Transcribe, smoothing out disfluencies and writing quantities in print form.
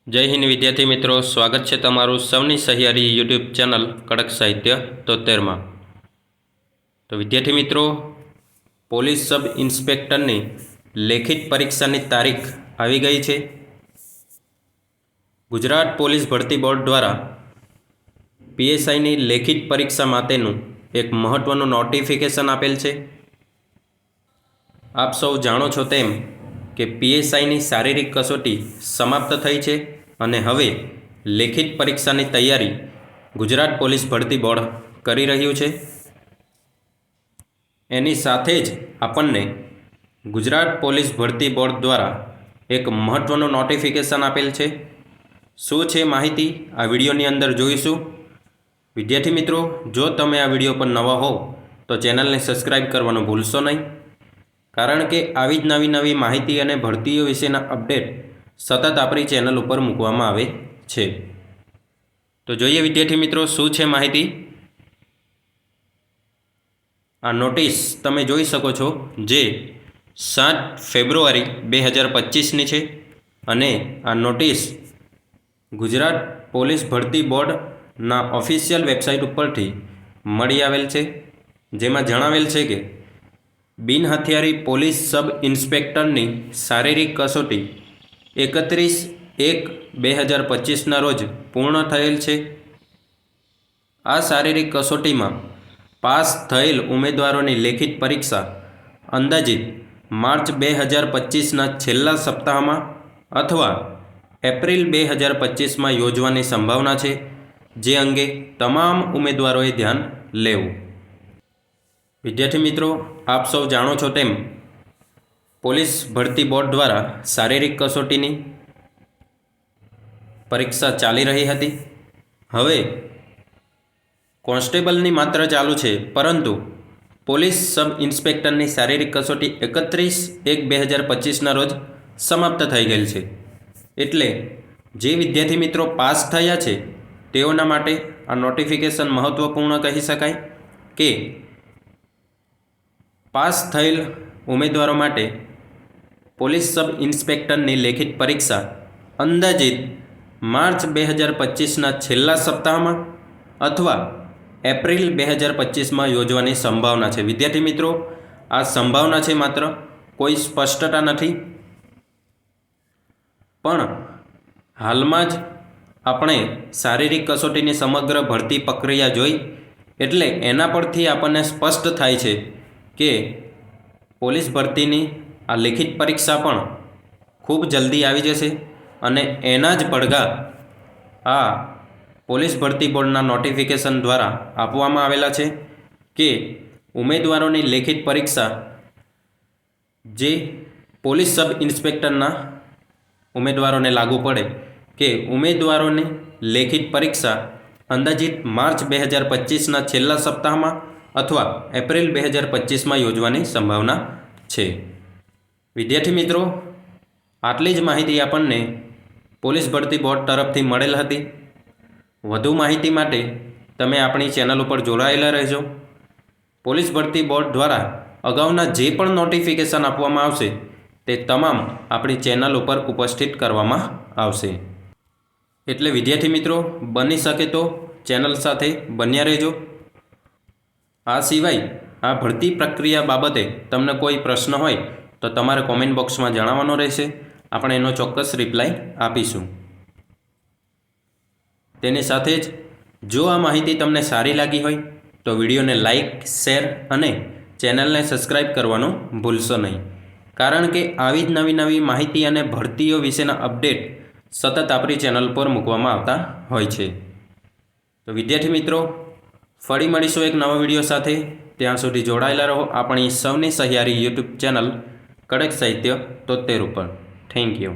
જય હિન્દ વિદ્યાર્થી મિત્રો, સ્વાગત છે તમારું સૌની સહિયારી યુટ્યુબ ચેનલ કડક સાહિત્ય 73માં। તો વિદ્યાર્થી મિત્રો, પોલીસ સબ ઇન્સ્પેક્ટરની લેખિત પરીક્ષાની તારીખ આવી ગઈ છે। ગુજરાત પોલીસ ભરતી બોર્ડ દ્વારા પીએસઆઈની લેખિત પરીક્ષા માટેનું એક મહત્ત્વનું નોટિફિકેશન આપેલ છે। આપ સૌ જાણો છો તેમ કે પીએસઆઈની શારીરિક કસોટી સમાપ્ત થઈ છે અને હવે લેખિત પરીક્ષાની તૈયારી ગુજરાત પોલીસ ભરતી બોર્ડ કરી રહ્યું છે। એની સાથે જ આપણને ગુજરાત પોલીસ ભરતી બોર્ડ દ્વારા એક મહત્ત્વનું નોટિફિકેશન આપેલ છે। શું છે માહિતી આ વિડીયોની અંદર જોઈશું। વિદ્યાર્થી મિત્રો, જો તમે આ વિડીયો પર નવા હોવ તો ચેનલને સબસ્ક્રાઈબ કરવાનું ભૂલશો નહીં, કારણ કે આવી જ નવી માહિતી અને ભરતીઓ વિશેના અપડેટ સતત આપણી ચેનલ ઉપર મૂકવામાં આવે છે। તો જોઈએ વિદ્યાર્થી મિત્રો, શું છે માહિતી। આ નોટિસ તમે જોઈ શકો છો, જે 7 ફેબ્રુઆરી 2025ની છે અને આ નોટિસ ગુજરાત પોલીસ ભરતી બોર્ડના ઓફિશિયલ વેબસાઇટ ઉપરથી મળી આવેલ છે, જેમાં જણાવેલ છે કે બિનહથિયારી પોલીસ સબ ઇન્સ્પેક્ટરની શારીરિક કસોટી 31/1/2025ના રોજ પૂર્ણ થયેલ છે। આ શારીરિક કસોટીમાં પાસ થયેલ ઉમેદવારોની લેખિત પરીક્ષા અંદાજિત માર્ચ 2025ના છેલ્લા સપ્તાહમાં અથવા એપ્રિલ 2025માં યોજવાની સંભાવના છે, જે અંગે તમામ ઉમેદવારોએ ધ્યાન લેવું। વિદ્યાર્થી મિત્રો, આપ સૌ જાણો છો તેમ પોલીસ ભરતી બોર્ડ દ્વારા શારીરિક કસોટીની પરીક્ષા ચાલી રહી હતી। હવે કોન્સ્ટેબલની માત્ર ચાલુ છે, પરંતુ પોલીસ સબ ઇન્સ્પેક્ટરની શારીરિક કસોટી 31/1/2025ના રોજ સમાપ્ત થઈ ગયેલ છે। એટલે જે વિદ્યાર્થી મિત્રો પાસ થયા છે તેઓના માટે આ નોટિફિકેશન મહત્ત્વપૂર્ણ કહી શકાય કે પાસ થયેલ ઉમેદવારો માટે પોલીસ સબ ઇન્સ્પેક્ટરની લેખિત પરીક્ષા અંદાજિત માર્ચ 2025ના છેલ્લા સપ્તાહમાં અથવા એપ્રિલ 2025માં યોજવાની સંભાવના છે। વિદ્યાર્થી મિત્રો, આ સંભાવના છે, માત્ર કોઈ સ્પષ્ટતા નથી, પણ હાલમાં જ આપણે શારીરિક કસોટીની સમગ્ર ભરતી પ્રક્રિયા જોઈ, એટલે એના પરથી આપણને સ્પષ્ટ થાય છે કે પોલીસ ભરતીની આ લેખિત પરીક્ષા પણ ખૂબ જલ્દી આવી જશે અને એના જ પડઘા આ પોલીસ ભરતી બોર્ડના નોટિફિકેશન દ્વારા આપવામાં આવેલા છે કે ઉમેદવારોની લેખિત પરીક્ષા જે પોલીસ સબ ઇન્સ્પેક્ટરના ઉમેદવારોને લાગુ પડે કે ઉમેદવારોની લેખિત પરીક્ષા અંદાજિત માર્ચ 2025ના છેલ્લા સપ્તાહમાં અથવા એપ્રિલ 2025માં યોજવાની સંભાવના છે। વિદ્યાર્થી મિત્રો, આટલી જ માહિતી આપણને પોલીસ ભરતી બોર્ડ તરફથી મળેલ હતી। વધુ માહિતી માટે તમે આપણી ચેનલ ઉપર જોડાયેલા રહેજો। પોલીસ ભરતી બોર્ડ દ્વારા અગાઉના જે પણ નોટિફિકેશન આપવામાં આવશે તે તમામ આપણી ચેનલ ઉપર ઉપસ્થિત કરવામાં આવશે। એટલે વિદ્યાર્થી મિત્રો, બની શકે તો ચેનલ સાથે બન્યા રહેજો। આ સિવાય આ ભરતી પ્રક્રિયા બાબતે તમને કોઈ પ્રશ્ન હોય તો તમારે કોમેન્ટ બોક્સમાં જણાવવાનો રહેશે, આપણે એનો ચોક્કસ રિપ્લાય આપીશું। તેની સાથે જ જો આ માહિતી તમને સારી લાગી હોય તો વિડીયોને લાઈક, શેર અને ચેનલને સબસ્ક્રાઈબ કરવાનું ભૂલશો નહીં, કારણ કે આવી જ નવી માહિતી અને ભરતીઓ વિશેના અપડેટ સતત આપણી ચેનલ પર મૂકવામાં આવતા હોય છે। તો વિદ્યાર્થી મિત્રો, ફરી મળીશું એક નવા વિડીયો સાથે। ત્યાં સુધી જોડાયેલા રહો આપણી સૌની સહિયારી યુટ્યુબ ચેનલ કડક સાહિત્ય 73 ઉપર। Thank you.